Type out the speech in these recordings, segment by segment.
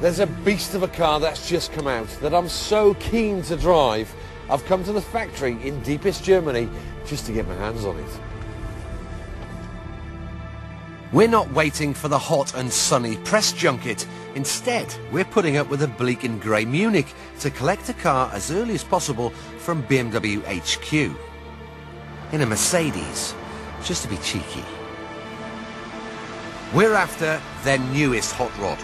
There's a beast of a car that's just come out that I'm so keen to drive. I've come to the factory in deepest Germany just to get my hands on it. We're not waiting for the hot and sunny press junket. Instead, we're putting up with a bleak and grey Munich to collect a car as early as possible from BMW HQ. In a Mercedes, just to be cheeky. We're after their newest hot rod.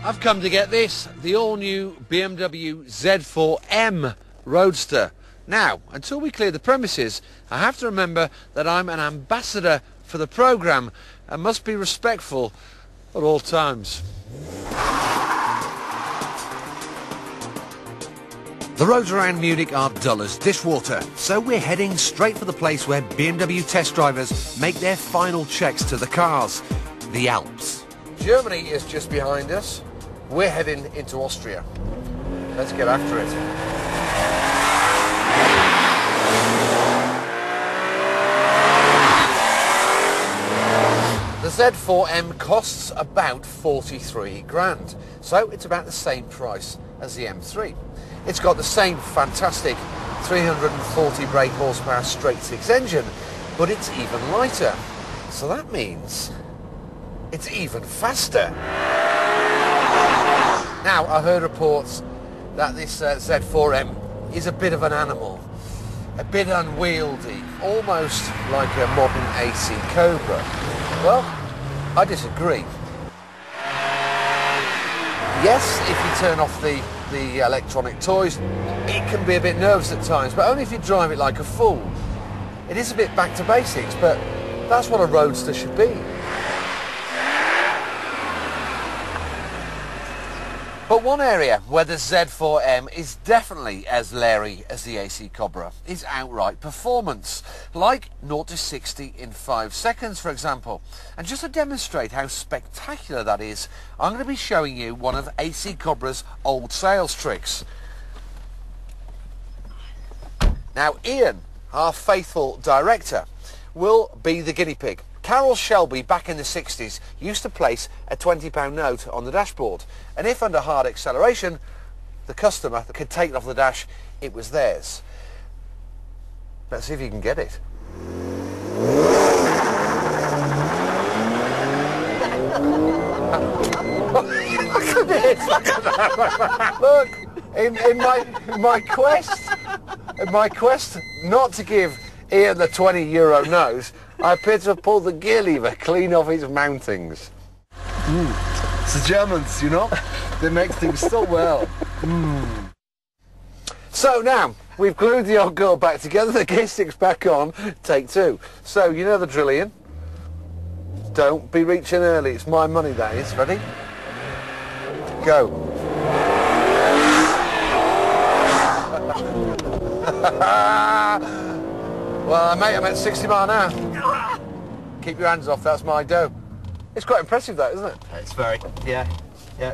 I've come to get this, the all-new BMW Z4 M Roadster. Now, until we clear the premises, I have to remember that I'm an ambassador for the programme and must be respectful at all times. The roads around Munich are dull as dishwater, so we're heading straight for the place where BMW test drivers make their final checks to the cars, the Alps. Germany is just behind us. We're heading into Austria. Let's get after it. The Z4M costs about 43 grand, so it's about the same price as the M3. It's got the same fantastic 340 brake horsepower straight six engine, but it's even lighter. So that means it's even faster. Now, I heard reports that this Z4M is a bit of an animal, a bit unwieldy, almost like a modern AC Cobra. Well, I disagree. Yes, if you turn off the electronic toys, it can be a bit nervous at times, but only if you drive it like a fool. It is a bit back to basics, but that's what a Roadster should be. But one area where the Z4M is definitely as leery as the AC Cobra is outright performance, like 0 to 60 in 5 seconds, for example. And just to demonstrate how spectacular that is, I'm going to be showing you one of AC Cobra's old sales tricks. Now, Ian, our faithful director, will be the guinea pig. Carroll Shelby, back in the 60s, used to place a £20 note on the dashboard, and if under hard acceleration the customer could take it off the dash, it was theirs. Let's see if you can get it. Look at this! Look, in my quest not to give Ian the €20 note, I appear to have pulled the gear lever clean off his mountings. It's the Germans, you know? They make things so well. So now, we've glued the old girl back together, the gear stick's back on, take two. So, you know the drill, Ian? Don't be reaching early, it's my money that is. Ready? Go. Well, mate, I'm at 60 miles an hour. Keep your hands off, that's my dough. It's quite impressive, that, isn't it? It's very, yeah,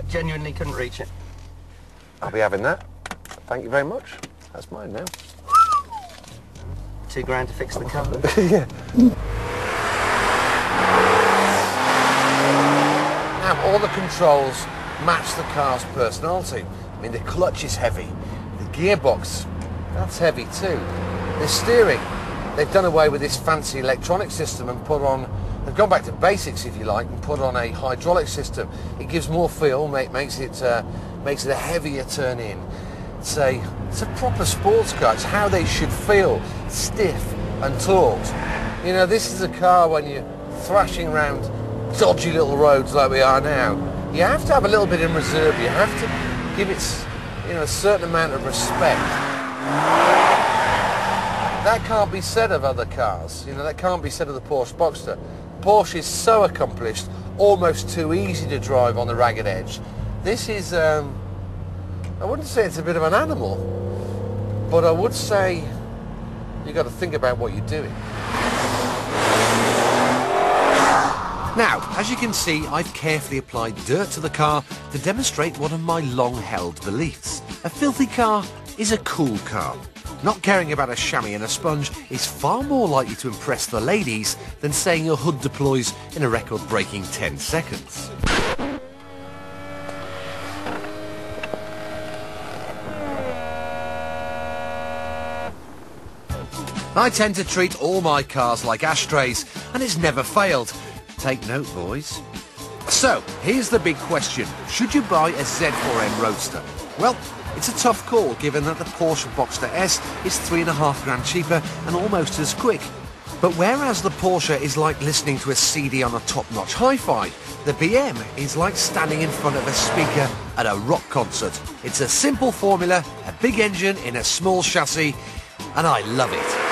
genuinely couldn't reach it. I'll be having that. Thank you very much. That's mine now. £2 grand to fix the car. Yeah. Now, all the controls match the car's personality. I mean, the clutch is heavy. The gearbox, that's heavy too. The steering, they've done away with this fancy electronic system and put on, they've gone back to basics if you like, and put on a hydraulic system. It gives more feel, makes it a heavier turn in. It's a proper sports car. It's how they should feel, stiff and taut. You know, this is a car when you're thrashing around dodgy little roads like we are now. You have to have a little bit in reserve. You have to give it, you know, a certain amount of respect. That can't be said of other cars. You know, that can't be said of the Porsche Boxster. Porsche is so accomplished, almost too easy to drive on the ragged edge. This is, I wouldn't say it's a bit of an animal, but I would say you've got to think about what you're doing. Now, as you can see, I've carefully applied dirt to the car to demonstrate one of my long-held beliefs. A filthy car is a cool car. Not caring about a chamois and a sponge is far more likely to impress the ladies than saying your hood deploys in a record-breaking 10 seconds. I tend to treat all my cars like ashtrays, and it's never failed. Take note, boys. So, here's the big question. Should you buy a Z4 M Roadster? Well, it's a tough call given that the Porsche Boxster S is £3.5 cheaper and almost as quick. But whereas the Porsche is like listening to a CD on a top-notch hi-fi, the BM is like standing in front of a speaker at a rock concert. It's a simple formula, a big engine in a small chassis, and I love it.